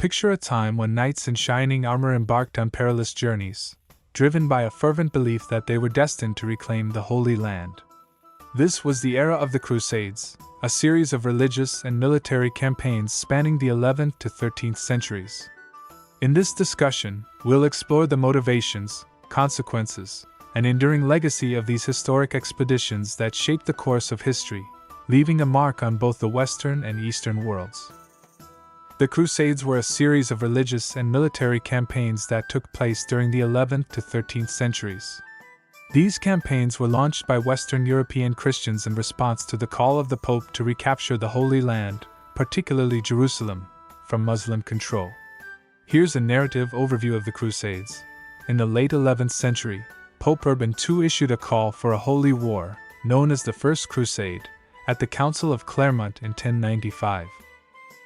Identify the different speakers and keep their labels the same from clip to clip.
Speaker 1: Picture a time when knights in shining armor embarked on perilous journeys, driven by a fervent belief that they were destined to reclaim the Holy Land. This was the era of the Crusades, a series of religious and military campaigns spanning the 11th to 13th centuries. In this discussion, we'll explore the motivations, consequences, and enduring legacy of these historic expeditions that shaped the course of history, leaving a mark on both the Western and Eastern worlds. The Crusades were a series of religious and military campaigns that took place during the 11th to 13th centuries. These campaigns were launched by Western European Christians in response to the call of the Pope to recapture the Holy Land, particularly Jerusalem, from Muslim control. Here's a narrative overview of the Crusades. In the late 11th century, Pope Urban II issued a call for a holy war, known as the First Crusade, at the Council of Clermont in 1095.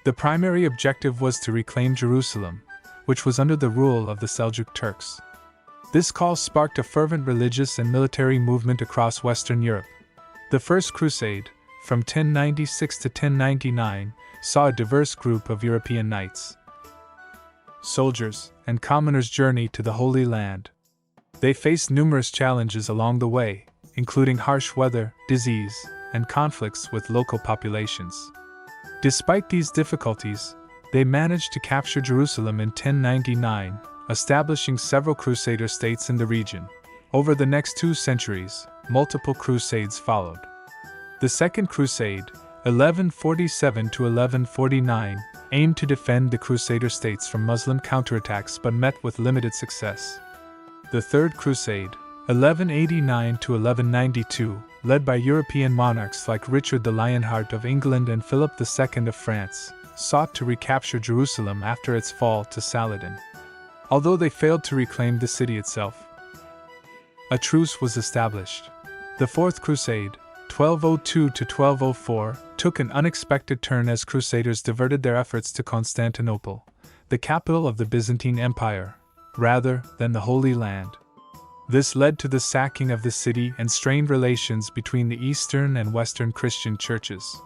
Speaker 1: The primary objective was to reclaim Jerusalem, which was under the rule of the Seljuk Turks. This call sparked a fervent religious and military movement across Western Europe. The First Crusade, from 1096 to 1099, saw a diverse group of European knights, soldiers, and commoners journey to the Holy Land. They faced numerous challenges along the way, including harsh weather, disease, and conflicts with local populations. Despite these difficulties, they managed to capture Jerusalem in 1099, establishing several Crusader states in the region. Over the next 2 centuries, multiple crusades followed. The Second Crusade, 1147 to 1149, aimed to defend the Crusader states from Muslim counterattacks but met with limited success. The Third Crusade, 1189 to 1192, led by European monarchs like Richard the Lionheart of England and Philip II of France, sought to recapture Jerusalem after its fall to Saladin. Although they failed to reclaim the city itself, a truce was established. The Fourth Crusade, 1202 to 1204, took an unexpected turn as Crusaders diverted their efforts to Constantinople, the capital of the Byzantine Empire, rather than the Holy Land. This led to the sacking of the city and strained relations between the Eastern and Western Christian churches.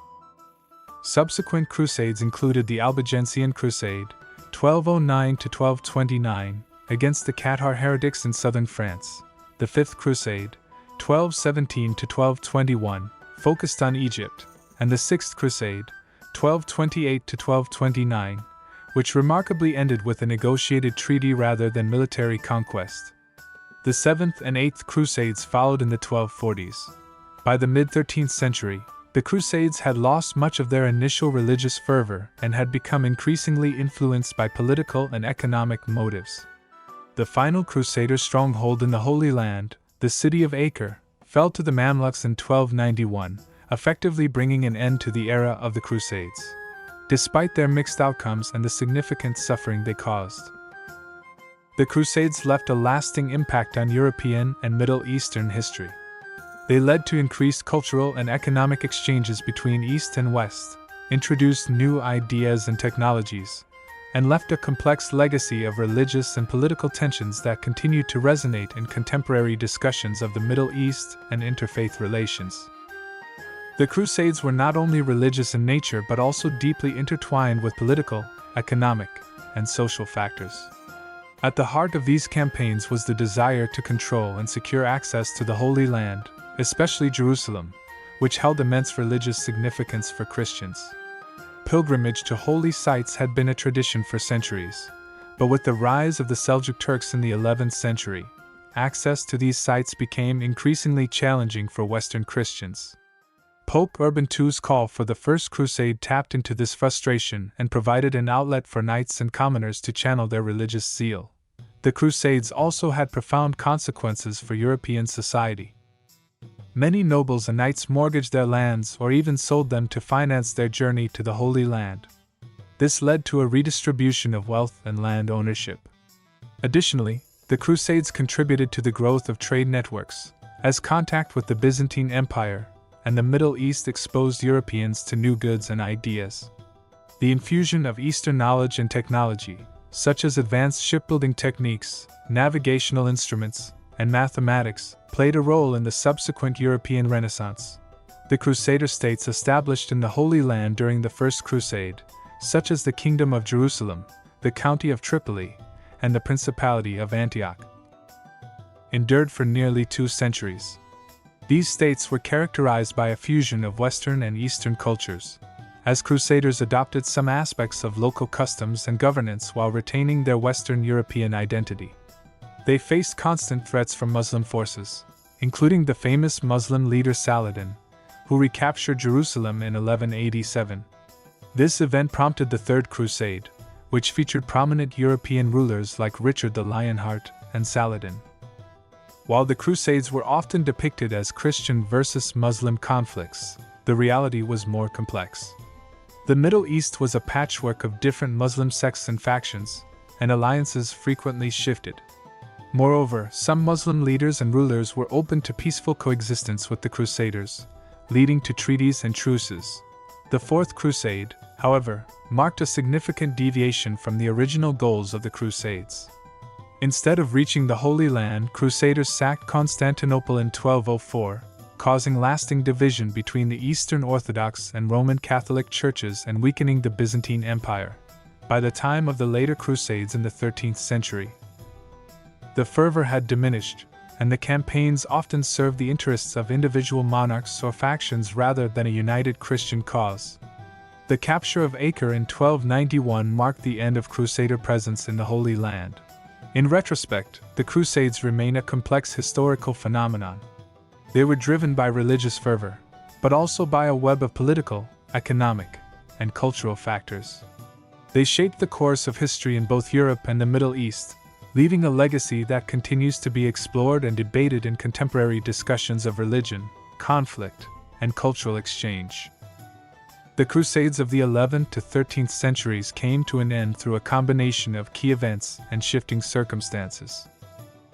Speaker 1: Subsequent crusades included the Albigensian Crusade, 1209 to 1229, against the Cathar heretics in southern France. The Fifth Crusade, 1217 to 1221, focused on Egypt, and the Sixth Crusade, 1228 to 1229, which remarkably ended with a negotiated treaty rather than military conquest. The Seventh and Eighth Crusades followed in the 1240s. By the mid-13th century, the Crusades had lost much of their initial religious fervor and had become increasingly influenced by political and economic motives. The final Crusader stronghold in the Holy Land, the city of Acre, fell to the Mamluks in 1291, effectively bringing an end to the era of the Crusades, despite their mixed outcomes and the significant suffering they caused. The Crusades left a lasting impact on European and Middle Eastern history. They led to increased cultural and economic exchanges between East and West, introduced new ideas and technologies, and left a complex legacy of religious and political tensions that continue to resonate in contemporary discussions of the Middle East and interfaith relations. The Crusades were not only religious in nature but also deeply intertwined with political, economic, and social factors. At the heart of these campaigns was the desire to control and secure access to the Holy Land, especially Jerusalem, which held immense religious significance for Christians. Pilgrimage to holy sites had been a tradition for centuries, but with the rise of the Seljuk Turks in the 11th century, access to these sites became increasingly challenging for Western Christians. Pope Urban II's call for the First Crusade tapped into this frustration and provided an outlet for knights and commoners to channel their religious zeal. The Crusades also had profound consequences for European society. Many nobles and knights mortgaged their lands or even sold them to finance their journey to the Holy Land. This led to a redistribution of wealth and land ownership. Additionally, the Crusades contributed to the growth of trade networks, as contact with the Byzantine Empire and the Middle East exposed Europeans to new goods and ideas. The infusion of Eastern knowledge and technology, such as advanced shipbuilding techniques, navigational instruments, and mathematics, played a role in the subsequent European Renaissance. The Crusader states established in the Holy Land during the First Crusade, such as the Kingdom of Jerusalem, the county of Tripoli, and the Principality of Antioch. Endured for nearly 2 centuries. These states were characterized by a fusion of Western and Eastern cultures, as Crusaders adopted some aspects of local customs and governance while retaining their Western European identity. They faced constant threats from Muslim forces, including the famous Muslim leader Saladin, who recaptured Jerusalem in 1187. This event prompted the Third Crusade, which featured prominent European rulers like Richard the Lionheart and Saladin. While the Crusades were often depicted as Christian versus Muslim conflicts, the reality was more complex. The Middle East was a patchwork of different Muslim sects and factions, and alliances frequently shifted. Moreover, some Muslim leaders and rulers were open to peaceful coexistence with the Crusaders, leading to treaties and truces. The Fourth Crusade, however, marked a significant deviation from the original goals of the Crusades. Instead of reaching the Holy Land, Crusaders sacked Constantinople in 1204, causing lasting division between the Eastern Orthodox and Roman Catholic churches and weakening the Byzantine Empire. By the time of the later Crusades in the 13th century, the fervor had diminished, and the campaigns often served the interests of individual monarchs or factions rather than a united Christian cause. The capture of Acre in 1291 marked the end of Crusader presence in the Holy Land. In retrospect, the Crusades remain a complex historical phenomenon. They were driven by religious fervor, but also by a web of political, economic, and cultural factors. They shaped the course of history in both Europe and the Middle East, leaving a legacy that continues to be explored and debated in contemporary discussions of religion, conflict, and cultural exchange. The Crusades of the 11th to 13th centuries came to an end through a combination of key events and shifting circumstances.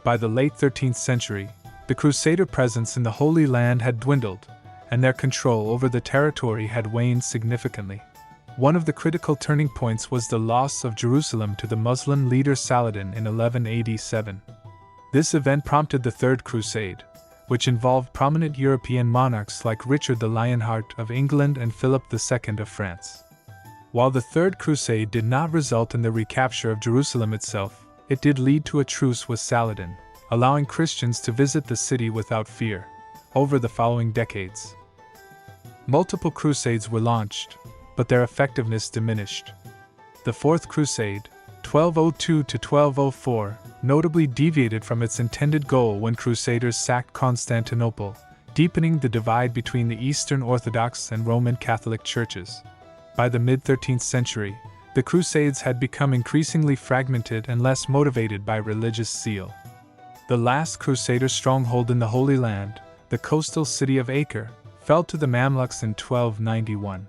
Speaker 1: By the late 13th century, the Crusader presence in the Holy Land had dwindled, and their control over the territory had waned significantly. One of the critical turning points was the loss of Jerusalem to the Muslim leader Saladin in 1187. This event prompted the Third Crusade, which involved prominent European monarchs like Richard the Lionheart of England and Philip II of France. While the Third Crusade did not result in the recapture of Jerusalem itself, it did lead to a truce with Saladin, allowing Christians to visit the city without fear. Over the following decades, multiple crusades were launched, but their effectiveness diminished. The Fourth Crusade, 1202 to 1204, notably deviated from its intended goal when Crusaders sacked Constantinople, deepening the divide between the Eastern Orthodox and Roman Catholic churches. By the mid-13th century, the Crusades had become increasingly fragmented and less motivated by religious zeal. The last Crusader stronghold in the Holy Land, the coastal city of Acre, fell to the Mamluks in 1291.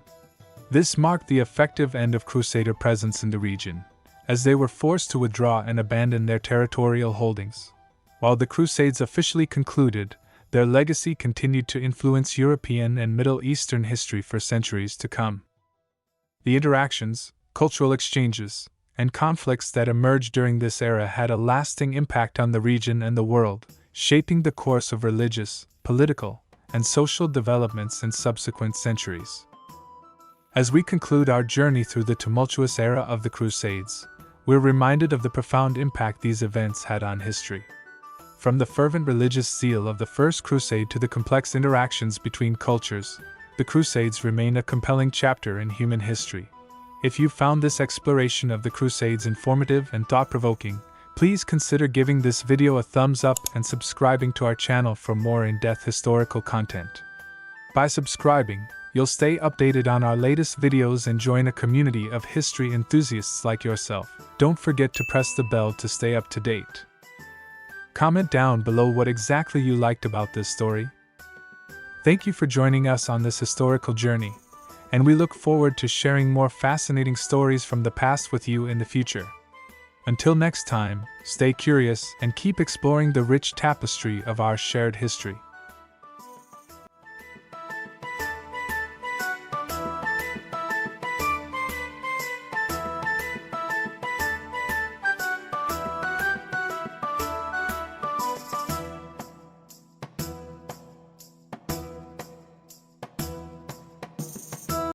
Speaker 1: This marked the effective end of Crusader presence in the region, as they were forced to withdraw and abandon their territorial holdings. While the Crusades officially concluded, their legacy continued to influence European and Middle Eastern history for centuries to come. The interactions, cultural exchanges, and conflicts that emerged during this era had a lasting impact on the region and the world, shaping the course of religious, political, and social developments in subsequent centuries. As we conclude our journey through the tumultuous era of the Crusades, we're reminded of the profound impact these events had on history. From the fervent religious zeal of the First Crusade to the complex interactions between cultures, the Crusades remain a compelling chapter in human history. If you found this exploration of the Crusades informative and thought-provoking, please consider giving this video a thumbs up and subscribing to our channel for more in-depth historical content. By subscribing, you'll stay updated on our latest videos and join a community of history enthusiasts like yourself. Don't forget to press the bell to stay up to date. Comment down below what exactly you liked about this story. Thank you for joining us on this historical journey, and we look forward to sharing more fascinating stories from the past with you in the future. Until next time, stay curious and keep exploring the rich tapestry of our shared history.